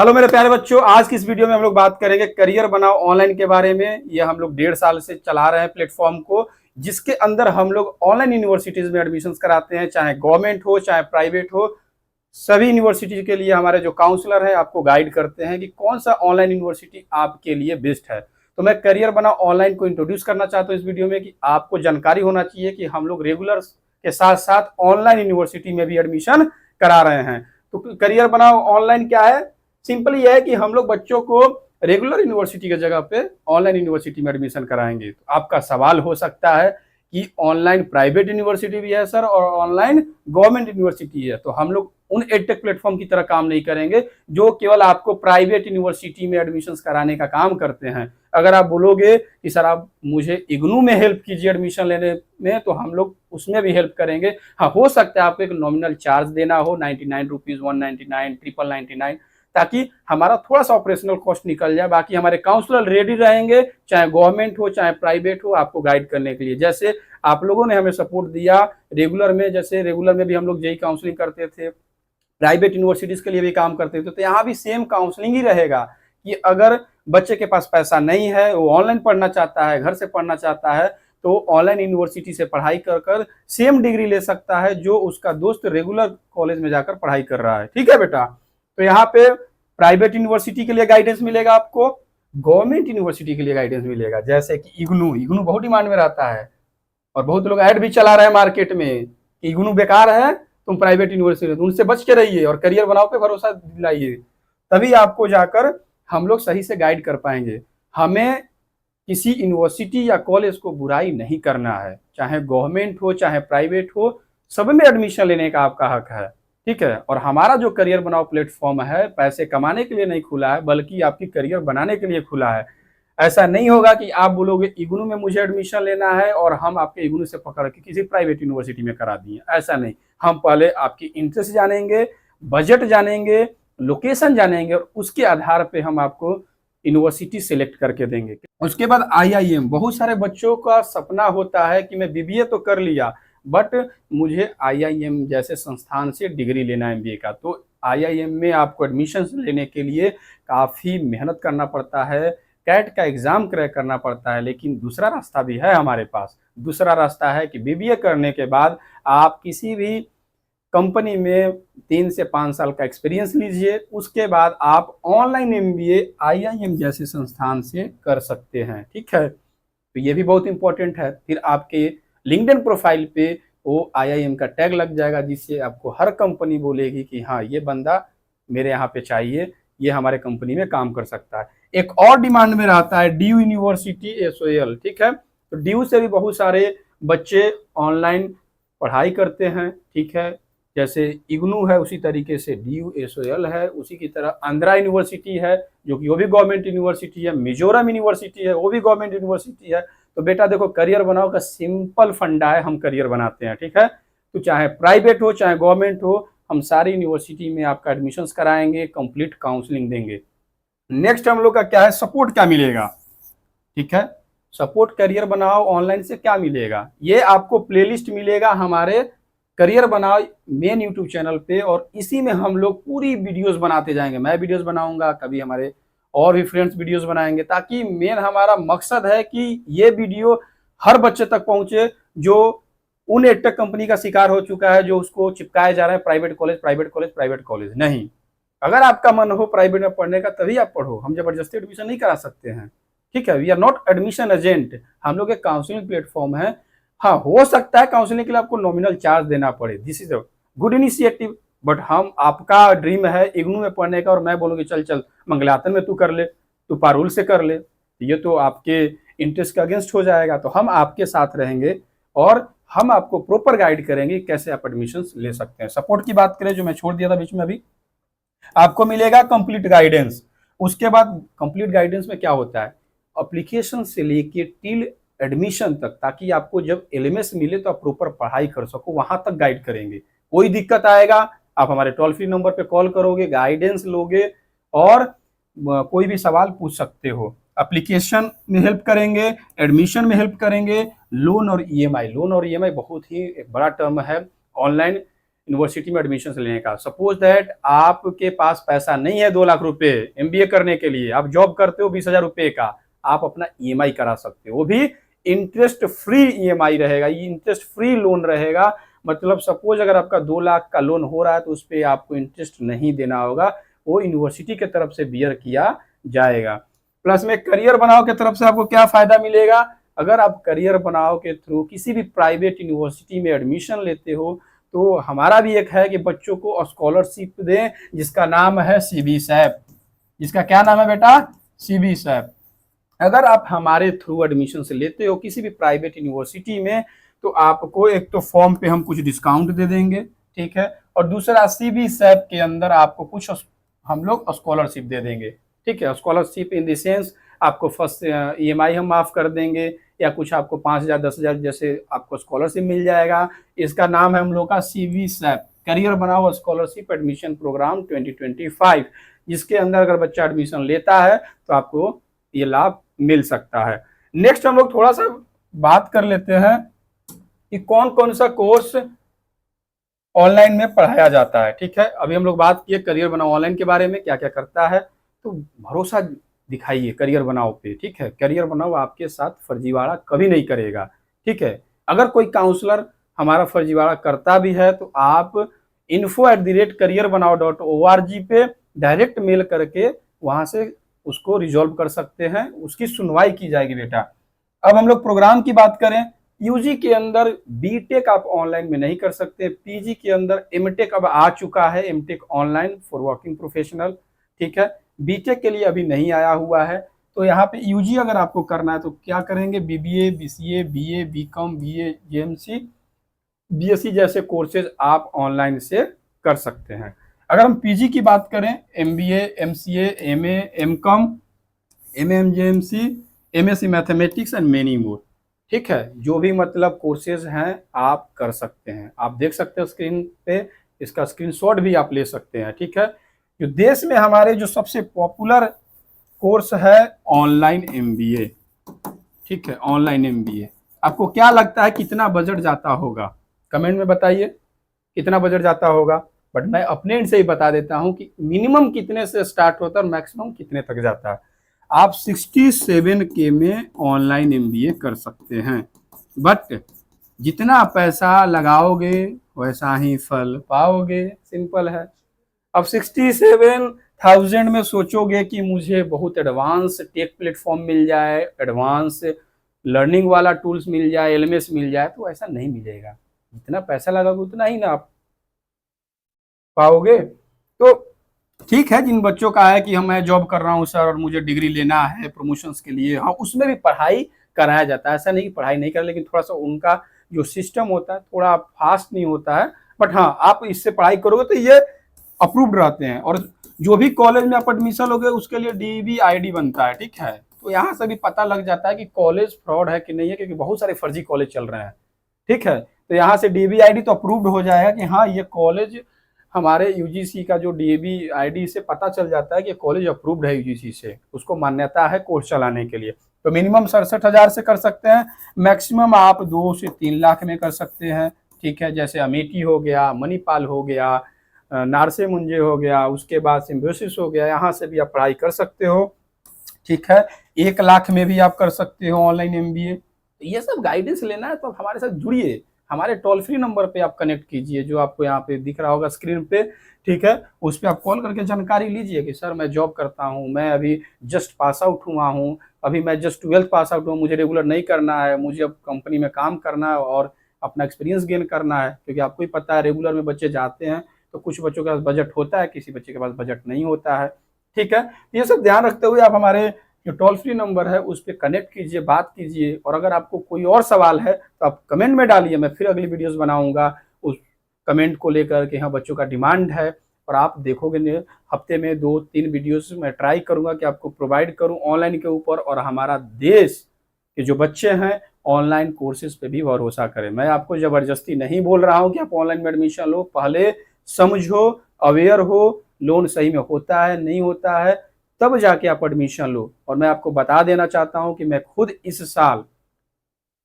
Hello मेरे प्यारे बच्चों, आज की इस वीडियो में हम लोग बात करेंगे करियर बनाओ ऑनलाइन के बारे में। ये हम लोग 1.5 साल से चला रहे हैं प्लेटफॉर्म को, जिसके अंदर हम लोग ऑनलाइन यूनिवर्सिटीज में एडमिशंस कराते हैं, चाहे गवर्नमेंट हो चाहे प्राइवेट हो। सभी यूनिवर्सिटी के लिए हमारे जो काउंसलर हैं आपको गाइड करते हैं कि कौन सा ऑनलाइन यूनिवर्सिटी आपके लिए बेस्ट है। तो मैं करियर बनाओ ऑनलाइन को इंट्रोड्यूस करना चाहता हूँ इस वीडियो में कि आपको जानकारी होना चाहिए कि हम लोग रेगुलर के साथ साथ ऑनलाइन यूनिवर्सिटी में भी एडमिशन करा रहे हैं। तो करियर बनाओ ऑनलाइन क्या है? सिंपल ये है कि हम लोग बच्चों को रेगुलर यूनिवर्सिटी की जगह पे ऑनलाइन यूनिवर्सिटी में एडमिशन कराएंगे। तो आपका सवाल हो सकता है कि ऑनलाइन प्राइवेट यूनिवर्सिटी भी है सर और ऑनलाइन गवर्नमेंट यूनिवर्सिटी है। तो हम लोग उन एडटेक प्लेटफॉर्म की तरह काम नहीं करेंगे जो केवल आपको प्राइवेट यूनिवर्सिटी में एडमिशन कराने का काम करते हैं। अगर आप बोलोगे कि सर आप मुझे इग्नू में हेल्प कीजिए एडमिशन लेने में, तो हम लोग उसमें भी हेल्प करेंगे। हाँ, हो सकता है आपको एक नॉमिनल चार्ज देना हो, 99 रुपीज, 199, 999, ताकि हमारा थोड़ा सा ऑपरेशनल कॉस्ट निकल जाए। बाकी हमारे काउंसलर रेडी रहेंगे, चाहे गवर्नमेंट हो चाहे प्राइवेट हो, आपको गाइड करने के लिए। जैसे आप लोगों ने हमें सपोर्ट दिया रेगुलर में, जैसे रेगुलर में भी हम लोग जेई काउंसलिंग करते थे, प्राइवेट यूनिवर्सिटीज के लिए भी काम करते थे, तो यहाँ भी सेम काउंसलिंग ही रहेगा कि अगर बच्चे के पास पैसा नहीं है, वो ऑनलाइन पढ़ना चाहता है, घर से पढ़ना चाहता है, तो ऑनलाइन यूनिवर्सिटी से पढ़ाई कर कर सेम डिग्री ले सकता है जो उसका दोस्त रेगुलर कॉलेज में जाकर पढ़ाई कर रहा है। ठीक है बेटा? तो यहाँ पे प्राइवेट यूनिवर्सिटी के लिए गाइडेंस मिलेगा आपको, गवर्नमेंट यूनिवर्सिटी के लिए गाइडेंस मिलेगा। जैसे कि इग्नू इग्नू बहुत डिमांड में रहता है और बहुत लोग ऐड भी चला रहे हैं मार्केट में कि इग्नू बेकार है, तुम प्राइवेट यूनिवर्सिटी, तो उनसे बच के रहिए और करियर बनाओ पे भरोसा दिलाइए, तभी आपको जाकर हम लोग सही से गाइड कर पाएंगे। हमें किसी यूनिवर्सिटी या कॉलेज को बुराई नहीं करना है, चाहे गवर्नमेंट हो चाहे प्राइवेट हो, सब में एडमिशन लेने का आपका हक है। ठीक है? और हमारा जो करियर बनाओ प्लेटफॉर्म है पैसे कमाने के लिए नहीं खुला है, बल्कि आपकी करियर बनाने के लिए खुला है। ऐसा नहीं होगा कि आप बोलोगे इग्नू में मुझे एडमिशन लेना है और हम आपके इग्नू से पकड़ के किसी प्राइवेट यूनिवर्सिटी में करा दिए, ऐसा नहीं। हम पहले आपकी इंटरेस्ट जानेंगे, बजट जानेंगे, लोकेशन जानेंगे और उसके आधार पे हम आपको यूनिवर्सिटी सिलेक्ट करके देंगे। उसके बाद आईआईएम, बहुत सारे बच्चों का सपना होता है कि मैं बीबीए तो कर लिया बट मुझे आईआईएम जैसे संस्थान से डिग्री लेना है एमबीए का। तो आईआईएम में आपको एडमिशन लेने के लिए काफ़ी मेहनत करना पड़ता है, कैट का एग्ज़ाम क्रैक करना पड़ता है। लेकिन दूसरा रास्ता भी है हमारे पास। दूसरा रास्ता है कि बीबीए करने के बाद आप किसी भी कंपनी में 3 से 5 साल का एक्सपीरियंस लीजिए, उसके बाद आप ऑनलाइन एमबीए आईआईएम जैसे संस्थान से कर सकते हैं। ठीक है? तो ये भी बहुत इंपॉर्टेंट है। फिर आपके लिंक्डइन प्रोफाइल पे वो आईआईएम का टैग लग जाएगा, जिससे आपको हर कंपनी बोलेगी कि हाँ, ये बंदा मेरे यहाँ पे चाहिए, ये हमारे कंपनी में काम कर सकता है। एक और डिमांड में रहता है ड्यू यूनिवर्सिटी एसओएल। ठीक है? तो ड्यू से भी बहुत सारे बच्चे ऑनलाइन पढ़ाई करते हैं। ठीक है? जैसे इग्नू है उसी तरीके से ड्यू एसओएल है, उसी की तरह आंध्रा यूनिवर्सिटी है जो कि वो भी गवर्नमेंट यूनिवर्सिटी है, मिजोरम यूनिवर्सिटी है वो भी गवर्नमेंट यूनिवर्सिटी है। तो बेटा देखो, करियर बनाओ का सिंपल फंडा है, हम करियर बनाते हैं। ठीक है? तो चाहे प्राइवेट हो चाहे गवर्नमेंट हो, हम सारी यूनिवर्सिटी में आपका एडमिशन कराएंगे, कंप्लीट काउंसलिंग देंगे। नेक्स्ट हम लोग का क्या है, सपोर्ट क्या मिलेगा? ठीक है? सपोर्ट करियर बनाओ ऑनलाइन से क्या मिलेगा? ये आपको प्लेलिस्ट मिलेगा हमारे करियर बनाओ मेन यूट्यूब चैनल पे, और इसी में हम लोग पूरी वीडियोस बनाते जाएंगे। मैं वीडियोस बनाऊंगा, कभी हमारे और भी फ्रेंड्स वीडियोस बनाएंगे, ताकि मेन हमारा मकसद है कि ये वीडियो हर बच्चे तक पहुंचे जो उन एडटेक कंपनी का शिकार हो चुका है, जो उसको चिपकाए जा रहे हैं private college private college private college. नहीं, अगर आपका मन हो प्राइवेट में पढ़ने का तभी आप पढ़ो, हम जबरदस्ती एडमिशन नहीं करा सकते हैं। ठीक है? We are not admission agent, हम लोग एक काउंसलिंग प्लेटफॉर्म है। हाँ, हो सकता है काउंसलिंग के लिए आपको नॉमिनल चार्ज देना पड़े, this is a good initiative, but हम आपका ड्रीम है इग्नू में पढ़ने का और मैं बोलूँगी चल चल मंगलातन में तू कर ले, तू पारुल से कर ले, ये तो आपके इंटरेस्ट के अगेंस्ट हो जाएगा। तो हम आपके साथ रहेंगे और हम आपको प्रॉपर गाइड करेंगे कैसे आप एडमिशन ले सकते हैं। सपोर्ट की बात करें जो मैं छोड़ दिया था बीच में, अभी आपको मिलेगा कंप्लीट गाइडेंस। उसके बाद कंप्लीट गाइडेंस में क्या होता है, एप्लीकेशन से लेके टिल एडमिशन तक, ताकि आपको जब एलएमएस मिले तो आप प्रॉपर पढ़ाई कर सको, वहां तक गाइड करेंगे। कोई दिक्कत आएगा आप हमारे टोल फ्री नंबर पे कॉल करोगे, गाइडेंस लोगे और कोई भी सवाल पूछ सकते हो। एप्लीकेशन में हेल्प करेंगे, एडमिशन में हेल्प करेंगे, लोन और ईएमआई। लोन और ईएमआई बहुत ही एक बड़ा टर्म है ऑनलाइन यूनिवर्सिटी में एडमिशन लेने का। सपोज दैट आपके पास पैसा नहीं है 2 लाख रुपए एमबीए करने के लिए, आप जॉब करते हो 20,000 रुपए का, आप अपना ईएमआई करा सकते हो, वो भी इंटरेस्ट फ्री ईएमआई रहेगा, इंटरेस्ट फ्री लोन रहेगा। मतलब सपोज अगर आपका 2 लाख का लोन हो रहा है तो उस पर आपको इंटरेस्ट नहीं देना होगा, वो यूनिवर्सिटी की तरफ से बियर किया जाएगा। प्लस में करियर बनाओ की तरफ से आपको क्या फायदा मिलेगा, अगर आप करियर बनाओ के थ्रू किसी भी प्राइवेट यूनिवर्सिटी में एडमिशन लेते हो तो हमारा भी एक है कि बच्चों को स्कॉलरशिप दें जिसका नाम है सीबीसैप। जिसका क्या नाम है बेटा? सीबीसैप। अगर आप हमारे थ्रू एडमिशन से लेते हो किसी भी प्राइवेट यूनिवर्सिटी में तो आपको एक तो फॉर्म पे हम कुछ डिस्काउंट दे देंगे, ठीक है, और दूसरा सीबीसैप के अंदर आपको कुछ हम लोग स्कॉलरशिप दे देंगे, ठीक है। स्कॉलरशिप इन द सेंस आपको फर्स्ट ईएमआई हम माफ कर देंगे या कुछ आपको 5,000 10,000 जैसे आपको स्कॉलरशिप मिल जाएगा। इसका नाम है हम लोग का सीबीसैप, करियर बनाओ स्कॉलरशिप एडमिशन प्रोग्राम 2025, जिसके अंदर अगर बच्चा एडमिशन लेता है तो आपको ये लाभ मिल सकता है। नेक्स्ट हम लोग थोड़ा सा बात कर लेते हैं कि कौन कौन सा कोर्स ऑनलाइन में पढ़ाया जाता है, ठीक है। अभी हम लोग बात किए करियर बनाओ ऑनलाइन के बारे में, क्या क्या करता है, तो भरोसा दिखाइए करियर बनाओ पे, ठीक है। करियर बनाओ आपके साथ फर्जीवाड़ा कभी नहीं करेगा, ठीक है। अगर कोई काउंसलर हमारा फर्जीवाड़ा करता भी है तो आप info@careerbanao.org पे डायरेक्ट मेल करके वहां से उसको रिजॉल्व कर सकते हैं, उसकी सुनवाई की जाएगी बेटा। अब हम लोग प्रोग्राम की बात करें, यूजी के अंदर बीटेक आप ऑनलाइन में नहीं कर सकते, पीजी के अंदर एमटेक अब आ चुका है, MTech online for working professional, ठीक है। बीटेक के लिए अभी नहीं आया हुआ है, तो यहाँ पे यूजी अगर आपको करना है तो क्या करेंगे, BBA, BCA, BA, BCom, BA, JMC, BSc जैसे कोर्सेज आप ऑनलाइन से कर सकते हैं। अगर हम पीजी की बात करें, MBA, MCA, MA, MCom, MMJMC, MSc mathematics and many more, ठीक है, जो भी मतलब कोर्सेज हैं आप कर सकते हैं। आप देख सकते हो स्क्रीन पे, इसका स्क्रीनशॉट भी आप ले सकते हैं, ठीक है। जो देश में हमारे जो सबसे पॉपुलर कोर्स है ऑनलाइन एमबीए, ठीक है, ऑनलाइन एमबीए। आपको क्या लगता है कितना बजट जाता होगा, कमेंट में बताइए कितना बजट जाता होगा। बट मैं अपने एंड से ही बता देता हूं कि मिनिमम कितने से स्टार्ट होता है और मैक्सिमम कितने तक जाता है। आप 67K में ऑनलाइन एमबीए कर सकते हैं, बट जितना पैसा लगाओगे वैसा ही फल पाओगे, सिंपल है। अब 67,000 में सोचोगे कि मुझे बहुत एडवांस टेक प्लेटफॉर्म मिल जाए, एडवांस लर्निंग वाला टूल्स मिल जाए, एलएमएस मिल जाए, तो ऐसा नहीं मिलेगा। जितना पैसा लगाओगे उतना ही ना आप पाओगे। तो ठीक है, जिन बच्चों का है कि हम मैं जॉब कर रहा हूँ सर और मुझे डिग्री लेना है प्रमोशंस के लिए, हाँ उसमें भी पढ़ाई कराया जाता है, ऐसा नहीं कि पढ़ाई नहीं कर, लेकिन थोड़ा सा उनका जो सिस्टम होता है थोड़ा फास्ट नहीं होता है। बट हाँ, आप इससे पढ़ाई करोगे तो ये अप्रूव्ड रहते हैं, और जो भी कॉलेज में आप एडमिशन लोगे उसके लिए डीबी आईडी बनता है, ठीक है। तो यहाँ से भी पता लग जाता है कि कॉलेज फ्रॉड है कि नहीं है, क्योंकि बहुत सारे फर्जी कॉलेज चल रहे हैं, ठीक है। तो यहाँ से डीबी आईडी तो अप्रूव्ड हो जाएगा कि हाँ ये कॉलेज हमारे यूजीसी का जो डीबी आईडी से पता चल जाता है कि कॉलेज अप्रूव्ड है यूजीसी से, उसको मान्यता है कोर्स चलाने के लिए। तो मिनिमम 67,000 से कर सकते हैं, मैक्सिमम आप 2 से 3 लाख में कर सकते हैं, ठीक है। जैसे अमेठी हो गया, मणिपाल हो गया, नारसे मुंजे हो गया, उसके बाद सिम्बोसिस हो गया, यहाँ से भी आप पढ़ाई कर सकते हो, ठीक है। 1 लाख में भी आप कर सकते हो ऑनलाइन एमबीए। तो ये सब गाइडेंस लेना है तो आप हमारे साथ जुड़िए, हमारे टोल फ्री नंबर पे आप कनेक्ट कीजिए जो आपको यहाँ पे दिख रहा होगा स्क्रीन पे, ठीक है। उस पर आप कॉल करके जानकारी लीजिए कि सर मैं जॉब करता हूँ, मैं अभी जस्ट पास आउट हुआ हूँ, अभी मैं जस्ट 12th पास आउट हूँ, मुझे रेगुलर नहीं करना है, मुझे अब कंपनी में काम करना है और अपना एक्सपीरियंस गेन करना है। क्योंकि आपको ही पता है रेगुलर में बच्चे जाते हैं तो कुछ बच्चों के पास बजट होता है, किसी बच्चे के पास बजट नहीं होता है, ठीक है। ये सब ध्यान रखते हुए आप हमारे जो टोल फ्री नंबर है उस पर कनेक्ट कीजिए, बात कीजिए, और अगर आपको कोई और सवाल है तो आप कमेंट में डालिए, मैं फिर अगली वीडियोस बनाऊंगा उस कमेंट को लेकर के। हाँ बच्चों का डिमांड है और आप देखोगे हफ्ते में 2-3 वीडियोस मैं ट्राई करूंगा कि आपको प्रोवाइड करूं ऑनलाइन के ऊपर, और हमारा देश के जो बच्चे हैं ऑनलाइन कोर्सेज पे भी भरोसा करें। मैं आपको जबरदस्ती नहीं बोल रहा हूँ कि आप ऑनलाइन में एडमिशन लो, पहले समझो, अवेयर हो, लोन सही में होता है नहीं होता है, तब जाके आप एडमिशन लो। और मैं आपको बता देना चाहता हूं कि मैं खुद इस साल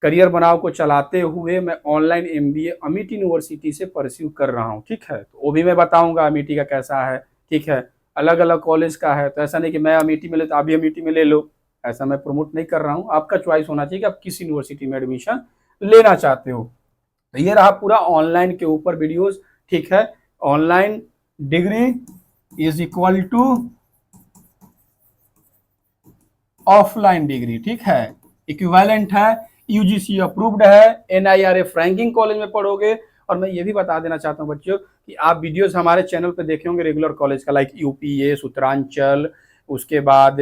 करियर बनाओ को चलाते हुए मैं ऑनलाइन एमबीए अमिटी यूनिवर्सिटी से परस्यू कर रहा हूँ, ठीक है। तो वो भी मैं बताऊंगा अमिटी का कैसा है, ठीक है। अलग अलग कॉलेज का है, तो ऐसा नहीं कि मैं अमिटी में ले तो आप भी अमिटी में ले लो, ऐसा मैं प्रमोट नहीं कर रहा हूँ। आपका चॉइस होना चाहिए कि आप किस यूनिवर्सिटी में एडमिशन लेना चाहते हो। तो ये रहा पूरा ऑनलाइन के ऊपर वीडियोस, ठीक है। Online degree is equal to offline degree, ठीक है, इक्विवेलेंट है, यूजीसी अप्रूव्ड है, एनआईआरएफ रैंकिंग कॉलेज में पढ़ोगे। और मैं ये भी बता देना चाहता हूँ बच्चों कि आप वीडियोस हमारे चैनल पे देखे होंगे रेगुलर कॉलेज का, लाइक यूपीएस, उत्तरांचल, उसके बाद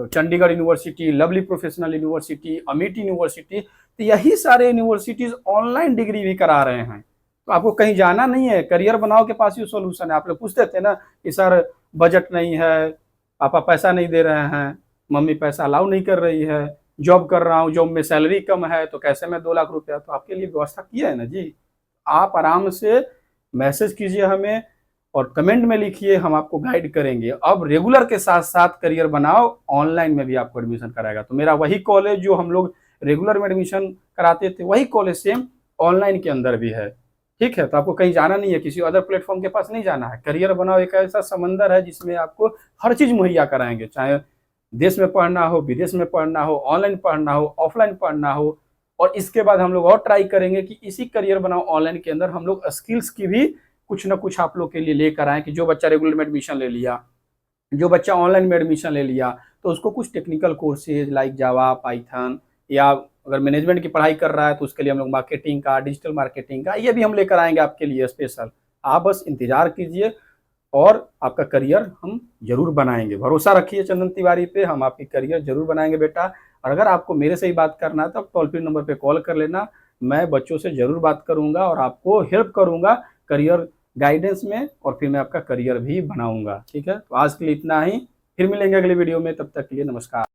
Chandigarh university, lovely professional university, Amity university. तो यही सारे यूनिवर्सिटीज ऑनलाइन डिग्री भी करा रहे हैं। तो आपको कहीं जाना नहीं है, करियर बनाओ के पास ही सोल्यूशन है। आप लोग पूछते थे ना कि सर बजट नहीं है, पापा पैसा नहीं दे रहे हैं, मम्मी पैसा अलाउ नहीं कर रही है, जॉब कर रहा हूँ, जॉब में सैलरी कम है, तो कैसे मैं 2 लाख रुपया, तो आपके लिए व्यवस्था किया है ना जी। आप आराम से मैसेज कीजिए हमें और कमेंट में लिखिए, हम आपको गाइड करेंगे। अब रेगुलर के साथ साथ करियर बनाओ ऑनलाइन में भी आपको एडमिशन कराएगा। तो मेरा वही कॉलेज जो हम लोग रेगुलर में एडमिशन कराते थे, वही कॉलेज सेम ऑनलाइन के अंदर भी है, ठीक है। तो आपको कहीं जाना नहीं है, किसी अदर प्लेटफॉर्म के पास नहीं जाना है। करियर बनाओ एक ऐसा समंदर है जिसमें आपको हर चीज मुहैया कराएंगे, चाहे देश में पढ़ना हो, विदेश में पढ़ना हो, ऑनलाइन पढ़ना हो, ऑफलाइन पढ़ना हो। और इसके बाद हम लोग और ट्राई करेंगे कि इसी करियर बनाओ ऑनलाइन के अंदर हम लोग स्किल्स की भी कुछ ना कुछ आप लोग के लिए लेकर आए, कि जो बच्चा रेगुलर में एडमिशन ले लिया, जो बच्चा ऑनलाइन में एडमिशन ले लिया, तो उसको कुछ technical courses like Java, Python, या अगर मैनेजमेंट की पढ़ाई कर रहा है तो उसके लिए हम लोग मार्केटिंग का, डिजिटल मार्केटिंग का, ये भी हम लेकर आएंगे आपके लिए स्पेशल। आप बस इंतजार कीजिए और आपका करियर हम जरूर बनाएंगे। भरोसा रखिए चंदन तिवारी पे, हम आपकी करियर जरूर बनाएंगे बेटा। और अगर आपको मेरे से ही बात करना है तो आप टोल फ्री नंबर पे कॉल कर लेना, मैं बच्चों से जरूर बात करूंगा और आपको हेल्प करूंगा करियर गाइडेंस में, और फिर मैं आपका करियर भी बनाऊंगा, ठीक है। तो आज के लिए इतना ही, फिर मिलेंगे अगले वीडियो में, तब तक के लिए नमस्कार।